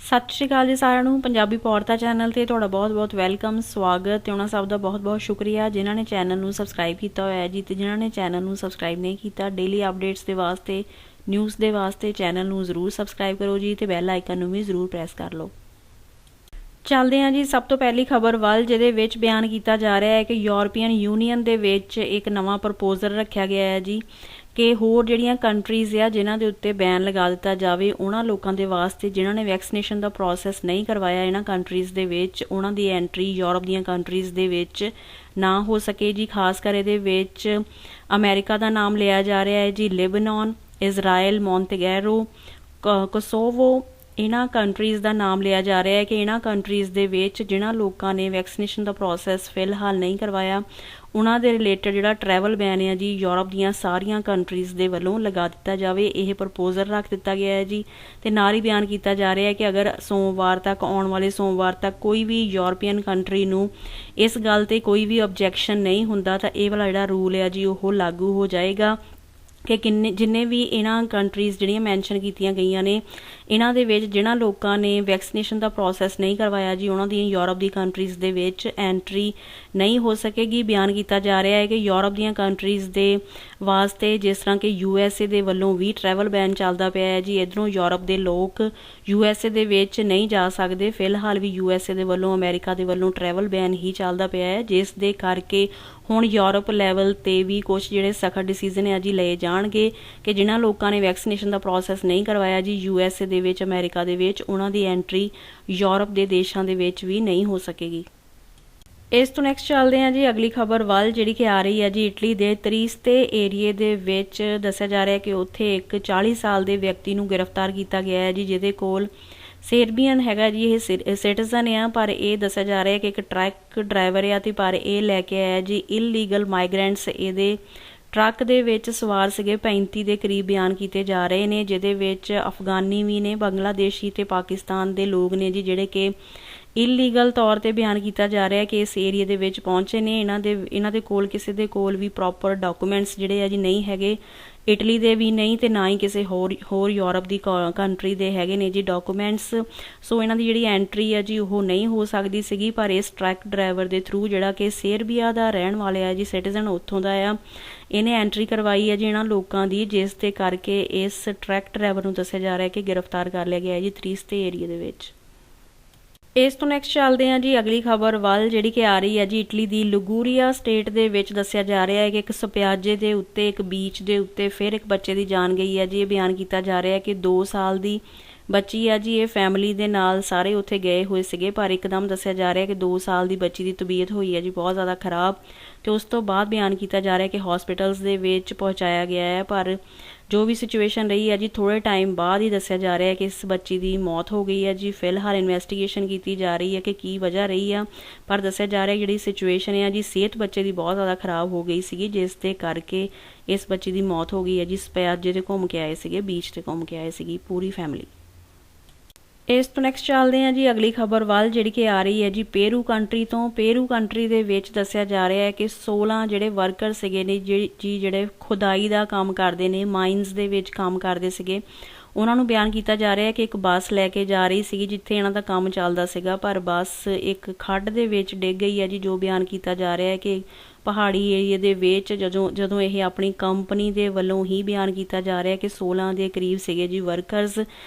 सत श्री अकाल जी सारिਆਂ ਨੂੰ ਪੰਜਾਬੀ ਪੌੜਤਾ ਚੈਨਲ ਤੇ ਤੁਹਾਡਾ ਬਹੁਤ-ਬਹੁਤ ਵੈਲਕਮ ਸਵਾਗਤ ਤੇ ਉਹਨਾਂ ਸਭ ਦਾ ਬਹੁਤ-ਬਹੁਤ ਸ਼ੁਕਰੀਆ ਜਿਨ੍ਹਾਂ ਨੇ ਚੈਨਲ ਨੂੰ ਸਬਸਕ੍ਰਾਈਬ ਕੀਤਾ ਹੋਇਆ ਹੈ ਜੀ ਤੇ ਜਿਨ੍ਹਾਂ ਨੇ ਚੈਨਲ ਨੂੰ ਸਬਸਕ੍ਰਾਈਬ ਨਹੀਂ ਕੀਤਾ ਡੇਲੀ ਅਪਡੇਟਸ ਦੇ ਵਾਸਤੇ ਨਿਊਜ਼ ਦੇ ਵਾਸਤੇ ਚੈਨਲ ਨੂੰ ਜ਼ਰੂਰ ਸਬਸਕ੍ਰਾਈਬ ਕਰੋ ਜੀ ਤੇ ਬੈਲ ਆਈਕਨ ਨੂੰ ਵੀ ਜ਼ਰੂਰ ਪ੍ਰੈਸ ਕਰ ਲਓ। ਚੱਲਦੇ ਹਾਂ ਜੀ ਸਭ ਤੋਂ ਪਹਿਲੀ ਖਬਰ ਵੱਲ ਜਿਹਦੇ ਵਿੱਚ ਬਿਆਨ ਕੀਤਾ ਜਾ ਰਿਹਾ ਹੈ ਕਿ ਯੂਰਪੀਅਨ ਯੂਨੀਅਨ ਦੇ ਵਿੱਚ ਇੱਕ ਨਵਾਂ ਪ੍ਰਪੋਜ਼ਲ ਰੱਖਿਆ ਗਿਆ ਹੈ ਜੀ ਕਿ ਹੋਰ ਜਿਹੜੀਆਂ ਕੰਟਰੀਜ਼ ਆ ਜਿਨ੍ਹਾਂ ਦੇ ਉੱਤੇ ਬੈਨ ਲਗਾ ਦਿੱਤਾ ਜਾਵੇ ਉਹਨਾਂ ਲੋਕਾਂ ਦੇ ਵਾਸਤੇ ਜਿਨ੍ਹਾਂ ਨੇ ਵੈਕਸੀਨੇਸ਼ਨ ਦਾ ਪ੍ਰੋਸੈਸ ਨਹੀਂ ਕਰਵਾਇਆ ਇਹਨਾਂ ਕੰਟਰੀਜ਼ ਦੇ ਵਿੱਚ ਉਹਨਾਂ ਦੀ ਐਂਟਰੀ ਯੂਰਪ ਦੀਆਂ ਕੰਟਰੀਜ਼ ਦੇ ਵਿੱਚ ਨਾ ਹੋ ਸਕੇ ਜੀ। ਖਾਸ ਕਰ ਇਹਦੇ ਵਿੱਚ ਅਮਰੀਕਾ ਦਾ ਨਾਮ ਲਿਆ ਜਾ ਰਿਹਾ ਹੈ ਜੀ, ਲਿਬਨਾਨ, ਇਜ਼ਰਾਈਲ, ਮੌਂਟੇਨੇਗਰੋ, ਕੋਸੋਵੋ ਇਹਨਾਂ ਕੰਟਰੀਜ਼ ਦਾ ਨਾਮ ਲਿਆ ਜਾ ਰਿਹਾ ਹੈ ਕਿ ਇਹਨਾਂ ਕੰਟਰੀਜ਼ ਦੇ ਵਿੱਚ ਜਿਨ੍ਹਾਂ ਲੋਕਾਂ ਨੇ ਵੈਕਸੀਨੇਸ਼ਨ ਦਾ ਪ੍ਰੋਸੈਸ ਫਿਲਹਾਲ ਨਹੀਂ ਕਰਵਾਇਆ ਉਹਨਾਂ ਦੇ ਰਿਲੇਟਡ ਜਿਹੜਾ ਟਰੈਵਲ ਬੈਨ ਹੈ ਜੀ ਯੂਰਪ ਦੀਆਂ ਸਾਰੀਆਂ ਕੰਟਰੀਜ਼ ਦੇ ਵੱਲੋਂ ਲਗਾ ਦਿੱਤਾ ਜਾਵੇ। ਇਹ ਪ੍ਰਪੋਜ਼ਲ ਰੱਖ ਦਿੱਤਾ ਗਿਆ ਹੈ ਜੀ ਤੇ ਨਾਲ ਹੀ ਬਿਆਨ ਕੀਤਾ ਜਾ ਰਿਹਾ ਹੈ ਕਿ ਅਗਰ ਸੋਮਵਾਰ ਤੱਕ ਆਉਣ ਵਾਲੇ ਸੋਮਵਾਰ ਤੱਕ ਕੋਈ ਵੀ ਯੂਰਪੀਅਨ ਕੰਟਰੀ ਨੂੰ ਇਸ ਗੱਲ ਤੇ ਕੋਈ ਵੀ ਆਬਜੈਕਸ਼ਨ ਨਹੀਂ ਹੁੰਦਾ ਤਾਂ ਇਹ ਵਾਲਾ ਜਿਹੜਾ ਰੂਲ ਹੈ ਜੀ ਉਹ ਲਾਗੂ ਹੋ ਜਾਏਗਾ ਕਿ ਜਿੰਨੇ ਵੀ ਇਹਨਾਂ ਕੰਟਰੀਜ਼ ਜਿਹੜੀਆਂ ਮੈਂਸ਼ਨ ਕੀਤੀਆਂ ਗਈਆਂ ਨੇ ਇਹਨਾਂ ਦੇ ਵਿੱਚ ਜਿਨ੍ਹਾਂ ਲੋਕਾਂ ਨੇ ਵੈਕਸੀਨੇਸ਼ਨ ਦਾ ਪ੍ਰੋਸੈਸ ਨਹੀਂ ਕਰਵਾਇਆ ਜੀ ਉਹਨਾਂ ਦੀਆਂ ਯੂਰਪ ਦੀ ਕੰਟਰੀਜ਼ ਦੇ ਵਿੱਚ ਐਂਟਰੀ ਨਹੀਂ ਹੋ ਸਕੇਗੀ। ਬਿਆਨ ਕੀਤਾ ਜਾ ਰਿਹਾ ਹੈ ਕਿ ਯੂਰਪ ਦੀਆਂ ਕੰਟਰੀਜ਼ ਦੇ ਵਾਸਤੇ ਜਿਸ ਤਰ੍ਹਾਂ ਕਿ USA ਦੇ ਵੱਲੋਂ ਵੀ ਟਰੈਵਲ ਬੈਨ ਚੱਲਦਾ ਪਿਆ ਹੈ ਜੀ, ਇੱਧਰੋਂ ਯੂਰਪ ਦੇ ਲੋਕ USA ਦੇ ਵਿੱਚ ਨਹੀਂ ਜਾ ਸਕਦੇ। ਫਿਲਹਾਲ ਵੀ USA ਦੇ ਵੱਲੋਂ ਅਮਰੀਕਾ ਦੇ ਵੱਲੋਂ ਟਰੈਵਲ ਬੈਨ ਹੀ ਚੱਲਦਾ ਪਿਆ ਹੈ ਜਿਸ ਦੇ ਕਰਕੇ ਹੁਣ ਯੂਰਪ ਲੈਵਲ ਤੇ ਵੀ ਕੁਝ ਜਿਹੜੇ ਸਖਤ ਡਿਸੀਜ਼ਨ ਹੈ ਜੀ ਲਏ ਜਾਣਗੇ ਕਿ ਜਿਨ੍ਹਾਂ ਲੋਕਾਂ ਨੇ ਵੈਕਸੀਨੇਸ਼ਨ ਦਾ ਪ੍ਰੋਸੈਸ ਨਹੀਂ ਕਰਵਾਇਆ ਜੀ USA ਦੇ ਵਿੱਚ ਅਮਰੀਕਾ ਦੇ ਵਿੱਚ ਉਹਨਾਂ ਦੀ ਐਂਟਰੀ ਯੂਰਪ ਦੇ ਦੇਸ਼ਾਂ ਦੇ ਵਿੱਚ ਵੀ ਨਹੀਂ ਹੋ ਸਕੇਗੀ। ਇਸ ਤੋਂ ਨੈਕਸਟ ਚੱਲਦੇ ਹਾਂ ਜੀ ਅਗਲੀ ਖਬਰ ਵੱਲ ਜਿਹੜੀ ਕਿ ਆ ਰਹੀ ਹੈ ਜੀ ਇਟਲੀ ਦੇ ਤਰੀਸਤੇ ਏਰੀਏ ਦੇ ਵਿੱਚ ਦੱਸਿਆ ਜਾ ਰਿਹਾ ਹੈ ਕਿ ਉੱਥੇ ਇੱਕ 40 ਸਾਲ ਦੇ ਵਿਅਕਤੀ ਨੂੰ ਗ੍ਰਿਫਤਾਰ ਕੀਤਾ ਗਿਆ ਹੈ ਜੀ ਜਿਹਦੇ ਕੋਲ ਸਰਬੀਅਨ ਹੈਗਾ ਜੀ, ਇਹ ਸਿਟੀਜ਼ਨ ਆ ਪਰ ਇਹ ਦੱਸਿਆ ਜਾ ਰਿਹਾ ਹੈ ਕਿ ਇੱਕ ਟਰੱਕ ਡਰਾਈਵਰ ਆ ਤੇ ਪਰ ਇਹ ਲੈ ਕੇ ਆਇਆ ਜੀ ਇਲੀਗਲ ਮਾਈਗ੍ਰੈਂਟਸ। ਇਹਦੇ ਟਰੱਕ ਦੇ ਵਿੱਚ ਸਵਾਰ ਸੀਗੇ 35 ਦੇ ਕਰੀਬ ਬਿਆਨ ਕੀਤੇ ਜਾ ਰਹੇ ਨੇ ਜਿਹਦੇ ਵਿੱਚ ਅਫਗਾਨੀ ਵੀ ਨੇ, ਬੰਗਲਾਦੇਸ਼ੀ ਤੇ ਪਾਕਿਸਤਾਨ ਦੇ ਲੋਕ ਨੇ ਜੀ ਜਿਹੜੇ ਕਿ ਇਲੀਗਲ ਤੌਰ ਤੇ ਬਿਆਨ ਕੀਤਾ ਜਾ ਰਿਹਾ ਕਿ ਇਸ ਏਰੀਏ ਦੇ ਵਿੱਚ ਪਹੁੰਚੇ ਨੇ। ਇਹਨਾਂ ਦੇ ਕੋਲ ਕਿਸੇ ਦੇ ਕੋਲ ਵੀ ਪ੍ਰੋਪਰ ਡਾਕੂਮੈਂਟਸ ਜਿਹੜੇ ਆ ਜੀ ਨਹੀਂ ਹੈਗੇ, ਇਟਲੀ ਦੇ ਵੀ ਨਹੀਂ ਤੇ ਨਾ ਹੀ ਕਿਸੇ ਹੋਰ ਯੂਰਪ ਦੀ ਕੰਟਰੀ ਦੇ ਹੈਗੇ ਨੇ ਜੀ ਡਾਕੂਮੈਂਟਸ। ਸੋ ਇਹਨਾਂ ਦੀ ਜਿਹੜੀ ਐਂਟਰੀ ਹੈ ਜੀ ਉਹ ਨਹੀਂ ਹੋ ਸਕਦੀ ਸੀਗੀ ਪਰ ਇਸ ਟਰੱਕ ਡਰਾਈਵਰ ਦੇ ਥਰੂ ਜਿਹੜਾ ਕਿ ਸਰਬੀਆ ਦਾ ਰਹਿਣ ਵਾਲਾ ਹੈ ਜੀ, ਸਿਟੀਜ਼ਨ ਉੱਥੋਂ ਦਾ ਆ, ਇਹਨੇ ਐਂਟਰੀ ਕਰਵਾਈ ਹੈ ਜੀ ਇਹਨਾਂ ਲੋਕਾਂ ਦੀ ਜਿਸ ਦੇ ਕਰਕੇ ਇਸ ਟਰੱਕ ਡਰਾਈਵਰ ਨੂੰ ਦੱਸਿਆ ਜਾ ਰਿਹਾ ਕਿ ਗ੍ਰਿਫਤਾਰ ਕਰ ਲਿਆ ਗਿਆ ਹੈ ਜੀ ਤਰੀਸਤੇ ਏਰੀਏ ਦੇ ਵਿੱਚ। ਇਸ ਤੋਂ ਨੈਕਸਟ ਚੱਲਦੇ ਹਾਂ ਜੀ ਅਗਲੀ ਖਬਰ ਵੱਲ ਜਿਹੜੀ ਕਿ ਆ ਰਹੀ ਹੈ ਜੀ ਇਟਲੀ ਦੀ ਲਗੂਰੀਆ ਸਟੇਟ ਦੇ ਵਿੱਚ ਦੱਸਿਆ ਜਾ ਰਿਹਾ ਹੈ ਕਿ ਇੱਕ ਸਪਿਆਜੇ ਦੇ ਉੱਤੇ ਇੱਕ ਬੀਚ ਦੇ ਉੱਤੇ ਫਿਰ ਇੱਕ ਬੱਚੇ ਦੀ ਜਾਨ ਗਈ ਹੈ ਜੀ। ਇਹ ਬਿਆਨ ਕੀਤਾ ਜਾ ਰਿਹਾ ਹੈ ਕਿ 2 ਸਾਲ ਦੀ ਬੱਚੀ ਆ ਜੀ, ਇਹ ਫੈਮਿਲੀ ਦੇ ਨਾਲ ਸਾਰੇ ਉੱਥੇ ਗਏ ਹੋਏ ਸੀਗੇ ਪਰ ਇੱਕਦਮ ਦੱਸਿਆ ਜਾ ਰਿਹਾ ਕਿ 2 ਸਾਲ ਦੀ ਬੱਚੀ ਦੀ ਤਬੀਅਤ ਹੋਈ ਹੈ ਜੀ ਬਹੁਤ ਜ਼ਿਆਦਾ ਖਰਾਬ ਤੇ ਉਸ ਤੋਂ ਬਾਅਦ ਬਿਆਨ ਕੀਤਾ ਜਾ ਰਿਹਾ ਕਿ ਹਸਪੀਟਲਸ ਦੇ ਵਿੱਚ ਪਹੁੰਚਾਇਆ ਗਿਆ ਹੈ ਪਰ ਜੋ ਵੀ ਸਿਚੁਏਸ਼ਨ ਰਹੀ ਹੈ ਜੀ ਥੋੜ੍ਹੇ ਟਾਈਮ ਬਾਅਦ ਹੀ ਦੱਸਿਆ ਜਾ ਰਿਹਾ ਕਿ ਇਸ ਬੱਚੀ ਦੀ ਮੌਤ ਹੋ ਗਈ ਹੈ ਜੀ। ਫਿਲਹਾਲ ਇਨਵੈਸਟੀਗੇਸ਼ਨ ਕੀਤੀ ਜਾ ਰਹੀ ਹੈ ਕਿ ਕੀ ਵਜ੍ਹਾ ਰਹੀ ਆ ਪਰ ਦੱਸਿਆ ਜਾ ਰਿਹਾ ਜਿਹੜੀ ਸਿਚੁਏਸ਼ਨ ਹੈ ਜੀ ਸਿਹਤ ਬੱਚੇ ਦੀ ਬਹੁਤ ਜ਼ਿਆਦਾ ਖਰਾਬ ਹੋ ਗਈ ਸੀਗੀ ਜਿਸ ਦੇ ਕਰਕੇ ਇਸ ਬੱਚੀ ਦੀ ਮੌਤ ਹੋ ਗਈ ਹੈ ਜੀ। ਸਪਿਆਜੇ ਤੇ ਘੁੰਮ ਕੇ ਆਏ ਸੀਗੇ, ਬੀਚ ਤੇ ਘੁੰਮ ਕੇ ਆਏ ਸੀਗੀ ਪੂਰੀ ਫੈਮਿਲੀ। ਇਸ ਤੋਂ ਨੈਕਸਟ ਚੱਲਦੇ ਹਾਂ ਜੀ ਅਗਲੀ ਖਬਰ ਵੱਲ ਜਿਹੜੀ ਕਿ ਆ ਰਹੀ ਹੈ ਜੀ ਪੇਰੂ ਕੰਟਰੀ ਤੋਂ। ਪੇਰੂ ਕੰਟਰੀ ਦੇ ਵਿੱਚ ਦੱਸਿਆ ਜਾ ਰਿਹਾ ਹੈ ਕਿ 16 ਜਿਹੜੇ ਵਰਕਰ ਸੀਗੇ ਨੇ ਜਿਹੜੇ ਖੁਦਾਈ ਦਾ ਕੰਮ ਕਰਦੇ ਨੇ, ਮਾਈਨਸ ਦੇ ਵਿੱਚ ਕੰਮ ਕਰਦੇ ਸੀਗੇ, ਉਹਨਾਂ ਨੂੰ ਬਿਆਨ ਕੀਤਾ ਜਾ ਰਿਹਾ ਹੈ ਕਿ ਇੱਕ ਬੱਸ ਲੈ ਕੇ ਜਾ ਰਹੀ ਸੀਗੀ ਜਿੱਥੇ ਇਹਨਾਂ ਦਾ ਕੰਮ ਚੱਲਦਾ ਸੀਗਾ ਪਰ ਬੱਸ ਇੱਕ ਖੱਡ ਦੇ ਵਿੱਚ ਡਿੱਗ ਗਈ ਹੈ ਜੀ। ਜੋ ਬਿਆਨ ਕੀਤਾ ਜਾ ਰਿਹਾ ਹੈ ਕਿ ਪਹਾੜੀ ਏਰੀਏ ਦੇ ਵਿੱਚ ਜਦੋਂ ਇਹ ਆਪਣੀ ਕੰਪਨੀ ਦੇ ਵੱਲੋਂ ਹੀ ਬਿਆਨ ਕੀਤਾ ਜਾ ਰਿਹਾ ਕਿ 16 ਦੇ ਕਰੀਬ ਸੀਗੇ ਜੀ ਵਰਕਰਸ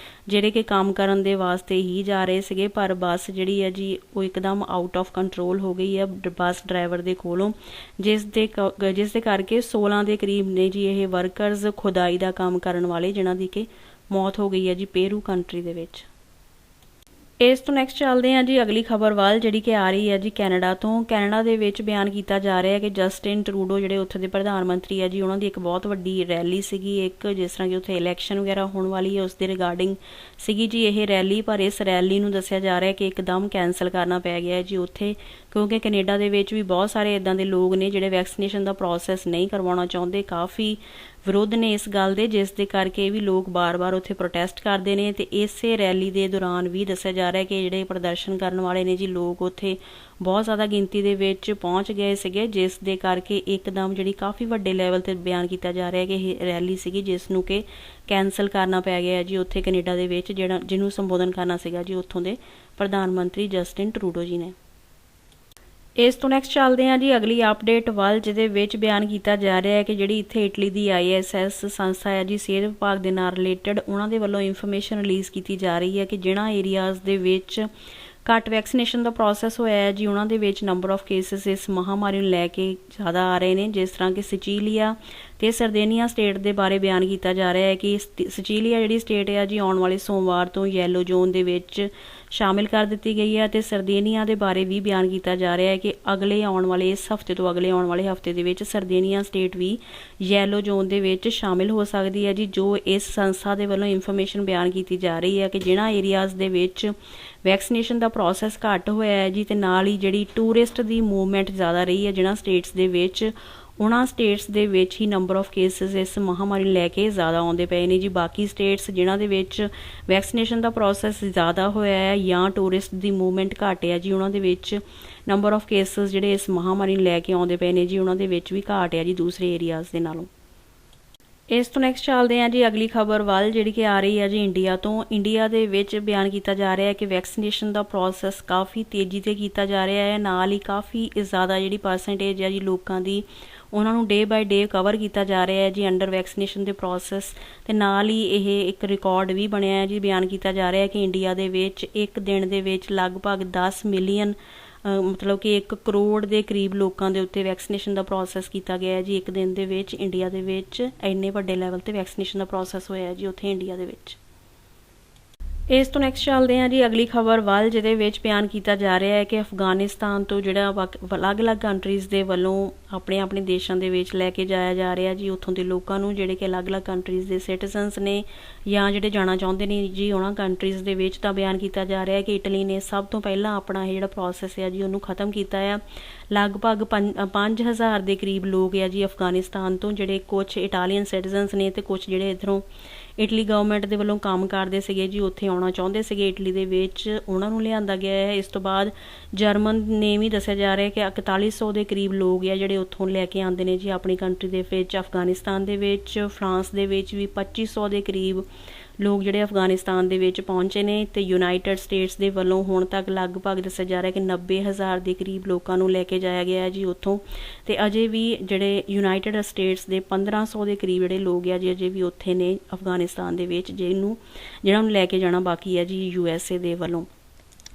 ਜਿਹੜੇ ਕਿ ਕੰਮ ਕਰਨ ਦੇ ਵਾਸਤੇ ਹੀ ਜਾ ਰਹੇ ਸੀਗੇ ਪਰ ਬੱਸ ਜਿਹੜੀ ਹੈ ਜੀ ਉਹ ਇੱਕਦਮ ਆਊਟ ਆਫ ਕੰਟਰੋਲ ਹੋ ਗਈ ਹੈ ਬੱਸ ਡਰਾਈਵਰ ਦੇ ਕੋਲੋਂ ਜਿਸ ਦੇ ਕਰਕੇ 16 ਦੇ ਕਰੀਬ ਨੇ ਜੀ ਇਹ ਵਰਕਰਸ ਖੁਦਾਈ ਦਾ ਕੰਮ ਕਰਨ ਵਾਲੇ ਜਿਨ੍ਹਾਂ ਦੀ ਕਿ ਮੌਤ ਹੋ ਗਈ ਹੈ ਜੀ ਪੇਰੂ ਕੰਟਰੀ ਦੇ ਵਿੱਚ। ਇਸ ਤੋਂ ਨੈਕਸਟ ਚੱਲਦੇ ਹਾਂ ਜੀ ਅਗਲੀ ਖਬਰ ਵੱਲ ਜਿਹੜੀ ਕਿ ਆ ਰਹੀ ਹੈ ਜੀ ਕੈਨੇਡਾ ਤੋਂ। ਕੈਨੇਡਾ ਦੇ ਵਿੱਚ ਬਿਆਨ ਕੀਤਾ ਜਾ ਰਿਹਾ ਹੈ ਕਿ ਜਸਟਿਨ ਟਰੂਡੋ ਜਿਹੜੇ ਉੱਥੇ ਦੇ ਪ੍ਰਧਾਨ ਮੰਤਰੀ ਹੈ ਜੀ ਉਹਨਾਂ ਦੀ ਇੱਕ ਬਹੁਤ ਵੱਡੀ ਰੈਲੀ ਸੀਗੀ ਇੱਕ ਜਿਸ ਤਰ੍ਹਾਂ ਕਿ ਉੱਥੇ ਇਲੈਕਸ਼ਨ ਵਗੈਰਾ ਹੋਣ ਵਾਲੀ ਹੈ ਉਸ ਦੇ ਰਿਗਾਰਡਿੰਗ ਸੀਗੀ ਜੀ ਇਹ ਰੈਲੀ ਪਰ ਇਸ ਰੈਲੀ ਨੂੰ ਦੱਸਿਆ ਜਾ ਰਿਹਾ ਕਿ ਇੱਕਦਮ ਕੈਂਸਲ ਕਰਨਾ ਪੈ ਗਿਆ ਹੈ ਜੀ ਉੱਥੇ ਕਿਉਂਕਿ ਕੈਨੇਡਾ ਦੇ ਵਿੱਚ ਵੀ ਬਹੁਤ ਸਾਰੇ ਇੱਦਾਂ ਦੇ ਲੋਕ ਨੇ ਜਿਹੜੇ ਵੈਕਸੀਨੇਸ਼ਨ ਦਾ ਪ੍ਰੋਸੈਸ ਨਹੀਂ ਕਰਵਾਉਣਾ ਚਾਹੁੰਦੇ। ਕਾਫੀ ਵਿਰੋਧ ਨੇ ਇਸ ਗੱਲ ਦੇ, ਜਿਸ ਦੇ ਕਰਕੇ ਵੀ ਲੋਕ ਬਾਰ-ਬਾਰ ਉੱਥੇ ਪ੍ਰੋਟੈਸਟ ਕਰਦੇ ਨੇ। ਤੇ ਇਸੇ ਰੈਲੀ ਦੇ ਦੌਰਾਨ ਵੀ ਦੱਸਿਆ ਜਾ ਰਿਹਾ ਕਿ ਜਿਹੜੇ ਪ੍ਰਦਰਸ਼ਨ ਕਰਨ ਵਾਲੇ ਨੇ ਜੀ ਲੋਕ ਉੱਥੇ ਬਹੁਤ ਜ਼ਿਆਦਾ ਗਿਣਤੀ ਦੇ ਵਿੱਚ ਪਹੁੰਚ ਗਏ ਸੀਗੇ, ਜਿਸ ਦੇ ਕਰਕੇ ਇੱਕਦਮ ਜਿਹੜੀ ਕਾਫੀ ਵੱਡੇ ਲੈਵਲ 'ਤੇ ਬਿਆਨ ਕੀਤਾ ਜਾ ਰਿਹਾ ਕਿ ਇਹ ਰੈਲੀ ਸੀਗੀ ਜਿਸ ਨੂੰ ਕਿ ਕੈਂਸਲ ਕਰਨਾ ਪੈ ਗਿਆ ਜੀ ਉੱਥੇ ਕੈਨੇਡਾ ਦੇ ਵਿੱਚ, ਜਿਹਨੂੰ ਸੰਬੋਧਨ ਕਰਨਾ ਸੀਗਾ ਜੀ ਉੱਥੋਂ ਦੇ ਪ੍ਰਧਾਨ ਮੰਤਰੀ ਜਸਟਿਨ ਟਰੂਡੋ ਜੀ ਨੇ। ਇਸ ਤੋਂ ਨੈਕਸਟ ਚੱਲਦੇ ਹਾਂ ਜੀ ਅਗਲੀ ਅਪਡੇਟ ਵੱਲ, ਜਿਹਦੇ ਵਿੱਚ ਬਿਆਨ ਕੀਤਾ ਜਾ ਰਿਹਾ ਹੈ ਕਿ ਜਿਹੜੀ ਇੱਥੇ ਇਟਲੀ ਦੀ ISS ਸੰਸਥਾ ਹੈ ਜੀ ਸਿਹਤ ਵਿਭਾਗ ਦੇ ਨਾਲ ਰਿਲੇਟਡ, ਉਹਨਾਂ ਦੇ ਵੱਲੋਂ ਇਨਫੋਰਮੇਸ਼ਨ ਰਿਲੀਜ਼ ਕੀਤੀ ਜਾ ਰਹੀ ਹੈ ਕਿ ਜਿਹਨਾਂ ਏਰੀਆਜ਼ ਦੇ ਵਿੱਚ ਘੱਟ ਵੈਕਸੀਨੇਸ਼ਨ ਦਾ ਪ੍ਰੋਸੈਸ ਹੋਇਆ ਹੈ ਜੀ ਉਹਨਾਂ ਦੇ ਵਿੱਚ ਨੰਬਰ ਆਫ ਕੇਸਿਸ ਇਸ ਮਹਾਮਾਰੀ ਨੂੰ ਲੈ ਕੇ ਜ਼ਿਆਦਾ ਆ ਰਹੇ ਨੇ। ਜਿਸ ਤਰ੍ਹਾਂ ਕਿ ਸਿਚੀਲੀਆ ਤੇ ਸਰਦੇਨੀਆ ਸਟੇਟ ਦੇ ਬਾਰੇ ਬਿਆਨ ਕੀਤਾ ਜਾ ਰਿਹਾ ਹੈ ਕਿ ਸਿਚੀਲੀਆ ਜਿਹੜੀ ਸਟੇਟ ਹੈ ਜੀ ਆਉਣ ਵਾਲੇ ਸੋਮਵਾਰ ਤੋਂ ਯੈਲੋ ਜ਼ੋਨ ਦੇ ਵਿੱਚ ਸ਼ਾਮਿਲ ਕਰ ਦਿੱਤੀ ਗਈ ਹੈ। ਤੇ ਸਰਦੇਨੀਆ ਦੇ ਬਾਰੇ ਵੀ ਬਿਆਨ ਕੀਤਾ ਜਾ ਰਿਹਾ ਹੈ ਕਿ ਅਗਲੇ ਆਉਣ ਵਾਲੇ ਇਸ ਹਫ਼ਤੇ ਤੋਂ ਅਗਲੇ ਆਉਣ ਵਾਲੇ ਹਫ਼ਤੇ ਦੇ ਵਿੱਚ ਸਰਦੇਨੀਆ ਸਟੇਟ ਵੀ ਯੈਲੋ ਜ਼ੋਨ ਦੇ ਵਿੱਚ ਸ਼ਾਮਿਲ ਹੋ ਸਕਦੀ ਹੈ ਜੀ। ਜੋ ਇਸ ਸੰਸਥਾ ਦੇ ਵੱਲੋਂ ਇਨਫੋਰਮੇਸ਼ਨ ਬਿਆਨ ਕੀਤੀ ਜਾ ਰਹੀ ਹੈ ਕਿ ਜਿਹਨਾਂ ਏਰੀਆਜ਼ ਦੇ ਵਿੱਚ ਵੈਕਸੀਨੇਸ਼ਨ ਦਾ ਪ੍ਰੋਸੈਸ ਘੱਟ ਹੋਇਆ ਹੈ ਜੀ, ਤੇ ਨਾਲ ਹੀ ਜਿਹੜੀ ਟੂਰਿਸਟ ਦੀ ਮੂਵਮੈਂਟ ਜ਼ਿਆਦਾ ਰਹੀ ਹੈ ਜਿਹਨਾਂ ਸਟੇਟਸ ਦੇ ਵਿੱਚ, ਉਹਨਾਂ ਸਟੇਟਸ ਦੇ ਵਿੱਚ ਹੀ ਨੰਬਰ ਆਫ ਕੇਸਿਸ ਇਸ ਮਹਾਮਾਰੀ ਨੂੰ ਲੈ ਕੇ ਜ਼ਿਆਦਾ ਆਉਂਦੇ ਪਏ ਨੇ ਜੀ। ਬਾਕੀ ਸਟੇਟਸ ਜਿਨ੍ਹਾਂ ਦੇ ਵਿੱਚ ਵੈਕਸੀਨੇਸ਼ਨ ਦਾ ਪ੍ਰੋਸੈਸ ਜ਼ਿਆਦਾ ਹੋਇਆ ਹੈ ਜਾਂ ਟੂਰਿਸਟ ਦੀ ਮੂਵਮੈਂਟ ਘੱਟ ਹੈ ਜੀ, ਉਹਨਾਂ ਦੇ ਵਿੱਚ ਨੰਬਰ ਆਫ ਕੇਸਿਸ ਜਿਹੜੇ ਇਸ ਮਹਾਮਾਰੀ ਨੂੰ ਲੈ ਕੇ ਆਉਂਦੇ ਪਏ ਨੇ ਜੀ, ਉਹਨਾਂ ਦੇ ਵਿੱਚ ਵੀ ਘੱਟ ਹੈ ਜੀ ਦੂਸਰੇ ਏਰੀਆਜ਼ ਦੇ ਨਾਲੋਂ। ਇਸ ਤੋਂ ਨੈਕਸਟ ਚੱਲਦੇ ਹਾਂ ਜੀ ਅਗਲੀ ਖਬਰ ਵੱਲ, ਜਿਹੜੀ ਕਿ ਆ ਰਹੀ ਹੈ ਜੀ ਇੰਡੀਆ ਤੋਂ। ਇੰਡੀਆ ਦੇ ਵਿੱਚ ਬਿਆਨ ਕੀਤਾ ਜਾ ਰਿਹਾ ਹੈ ਕਿ ਵੈਕਸੀਨੇਸ਼ਨ ਦਾ ਪ੍ਰੋਸੈਸ ਕਾਫੀ ਤੇਜ਼ੀ 'ਤੇ ਕੀਤਾ ਜਾ ਰਿਹਾ ਹੈ, ਨਾਲ ਹੀ ਕਾਫੀ ਜ਼ਿਆਦਾ ਜਿਹੜੀ ਪਰਸੈਂਟੇਜ ਹੈ ਜੀ ਲੋਕਾਂ ਦੀ, ਉਹਨਾਂ ਨੂੰ ਡੇ ਬਾਏ ਡੇ ਕਵਰ ਕੀਤਾ ਜਾ ਰਿਹਾ ਹੈ ਜੀ ਅੰਡਰ ਵੈਕਸੀਨੇਸ਼ਨ ਦੇ ਪ੍ਰੋਸੈਸ। ਤੇ ਨਾਲ ਹੀ ਇਹ ਇੱਕ ਰਿਕਾਰਡ ਵੀ ਬਣਿਆ ਹੈ ਜੀ। ਬਿਆਨ ਕੀਤਾ ਜਾ ਰਿਹਾ ਹੈ ਕਿ ਇੰਡੀਆ ਦੇ ਵਿੱਚ ਇੱਕ ਦਿਨ ਦੇ ਵਿੱਚ ਲਗਭਗ 10 ਮਿਲੀਅਨ ਮਤਲਬ ਕਿ 1 ਕਰੋੜ ਦੇ ਕਰੀਬ ਲੋਕਾਂ ਦੇ ਉੱਤੇ ਵੈਕਸੀਨੇਸ਼ਨ ਦਾ ਪ੍ਰੋਸੈਸ ਕੀਤਾ ਗਿਆ ਹੈ ਜੀ ਇੱਕ ਦਿਨ ਦੇ ਵਿੱਚ। ਇੰਡੀਆ ਦੇ ਵਿੱਚ ਇੰਨੇ ਵੱਡੇ ਲੈਵਲ 'ਤੇ ਵੈਕਸੀਨੇਸ਼ਨ ਦਾ ਪ੍ਰੋਸੈਸ ਹੋਇਆ ਜੀ ਉੱਥੇ ਇੰਡੀਆ ਦੇ ਵਿੱਚ। ਇਸ ਤੋਂ ਨੈਕਸਟ ਚੱਲਦੇ ਹਾਂ ਜੀ ਅਗਲੀ ਖਬਰ ਵੱਲ, ਜਿਹਦੇ ਵਿੱਚ ਬਿਆਨ ਕੀਤਾ ਜਾ ਰਿਹਾ ਹੈ ਕਿ ਅਫਗਾਨਿਸਤਾਨ ਤੋਂ ਜਿਹੜਾ ਅਲੱਗ-ਅਲੱਗ ਕੰਟਰੀਜ਼ ਦੇ ਵੱਲੋਂ ਆਪਣੇ ਦੇਸ਼ਾਂ ਦੇ ਵਿੱਚ ਲੈ ਕੇ ਜਾਇਆ ਜਾ ਰਿਹਾ ਜੀ ਉੱਥੋਂ ਦੇ ਲੋਕਾਂ ਨੂੰ, ਜਿਹੜੇ ਕਿ ਅਲੱਗ-ਅਲੱਗ ਕੰਟਰੀਜ਼ ਦੇ ਸਿਟੀਜ਼ਨਸ ਨੇ ਜਾਂ ਜਿਹੜੇ ਜਾਣਾ ਚਾਹੁੰਦੇ ਨੇ ਜੀ ਉਹਨਾਂ ਕੰਟਰੀਜ਼ ਦੇ ਵਿੱਚ। ਤਾਂ ਬਿਆਨ ਕੀਤਾ ਜਾ ਰਿਹਾ ਹੈ ਕਿ ਇਟਲੀ ਨੇ ਸਭ ਤੋਂ ਪਹਿਲਾਂ ਆਪਣਾ ਇਹ ਜਿਹੜਾ ਪ੍ਰੋਸੈਸ ਹੈ ਜੀ ਉਹਨੂੰ ਖ਼ਤਮ ਕੀਤਾ ਆ। ਲਗਭਗ 5000 ਦੇ ਕਰੀਬ ਲੋਕ ਆ ਜੀ ਅਫਗਾਨਿਸਤਾਨ ਤੋਂ, ਜਿਹੜੇ ਕੁਛ ਇਟਾਲੀਅਨ ਸਿਟੀਜ਼ਨਸ ਨੇ ਤੇ ਕੁਛ ਜਿਹੜੇ ਇੱਧਰੋਂ ਇਟਲੀ ਗਵਰਨਮੈਂਟ ਦੇ ਵੱਲੋਂ ਕੰਮ ਕਰਦੇ ਸੀਗੇ ਜੀ, ਉੱਥੇ ਆਉਣਾ ਚਾਹੁੰਦੇ ਸੀਗੇ ਇਟਲੀ ਦੇ ਵਿੱਚ, ਉਹਨਾਂ ਨੂੰ ਲਿਆਂਦਾ ਗਿਆ ਹੈ। ਇਸ ਤੋਂ ਬਾਅਦ ਜਰਮਨ ਨੇ ਵੀ ਦੱਸਿਆ ਜਾ ਰਿਹਾ ਕਿ 4100 ਦੇ ਕਰੀਬ ਲੋਕ ਆ ਜਿਹੜੇ ਉੱਥੋਂ ਲੈ ਕੇ ਆਉਂਦੇ ਨੇ ਜੀ ਆਪਣੀ ਕੰਟਰੀ ਦੇ ਵਿੱਚ। ਅਫਗਾਨਿਸਤਾਨ ਦੇ ਵਿੱਚ, ਫਰਾਂਸ ਦੇ ਵਿੱਚ ਵੀ 2500 ਦੇ ਕਰੀਬ ਲੋਕ ਜਿਹੜੇ ਅਫਗਾਨਿਸਤਾਨ ਦੇ ਵਿੱਚ ਪਹੁੰਚੇ ਨੇ। ਤੇ ਯੂਨਾਈਟਿਡ ਸਟੇਟਸ ਦੇ ਵੱਲੋਂ ਹੁਣ ਤੱਕ ਲਗਭਗ ਦੱਸਿਆ ਜਾ ਰਿਹਾ ਕਿ 90000 ਦੇ ਕਰੀਬ ਲੋਕਾਂ ਨੂੰ ਲੈ ਕੇ ਜਾਇਆ ਗਿਆ ਹੈ ਜੀ ਉੱਥੋਂ। ਤੇ ਅਜੇ ਵੀ ਜਿਹੜੇ ਯੂਨਾਈਟਿਡ ਸਟੇਟਸ ਦੇ 1500 ਦੇ ਕਰੀਬ ਜਿਹੜੇ ਲੋਕ ਆ ਜੀ ਅਜੇ ਵੀ ਉੱਥੇ ਨੇ ਅਫਗਾਨਿਸਤਾਨ ਦੇ ਵਿੱਚ, ਜਿਹਨਾਂ ਨੂੰ ਲੈ ਕੇ ਜਾਣਾ ਬਾਕੀ ਹੈ ਜੀ USA ਦੇ ਵੱਲੋਂ।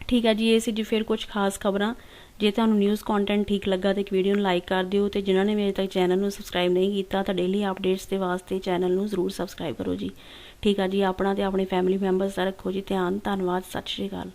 ਠੀਕ ਹੈ ਜੀ, ਇਹ ਸੀ ਜੀ ਫਿਰ ਕੁਝ ਖਾਸ ਖਬਰਾਂ। ਜੇ ਤੁਹਾਨੂੰ ਨਿਊਜ਼ ਕੰਟੈਂਟ ਠੀਕ ਲੱਗਾ ਤਾਂ ਇੱਕ ਵੀਡੀਓ ਨੂੰ ਲਾਈਕ ਕਰ ਦਿਓ, ਤੇ ਜਿਨ੍ਹਾਂ ਨੇ ਮੇਰੇ ਤੱਕ ਚੈਨਲ ਨੂੰ ਸਬਸਕ੍ਰਾਈਬ ਨਹੀਂ ਕੀਤਾ ਤਾਂ ਡੇਲੀ ਅਪਡੇਟਸ ਦੇ ਵਾਸਤੇ ਚੈਨਲ ਨੂੰ ਜ਼ਰੂਰ ਸਬਸਕ੍ਰਾਈਬ ਕਰੋ ਜੀ। ਠੀਕ ਆ ਜੀ, ਆਪਣਾ ਤੇ ਆਪਣੇ ਫੈਮਿਲੀ ਮੈਂਬਰਸ ਦਾ ਰੱਖੋ ਜੀ ਧਿਆਨ। ਧੰਨਵਾਦ, ਸਤਿ ਸ਼੍ਰੀ ਅਕਾਲ।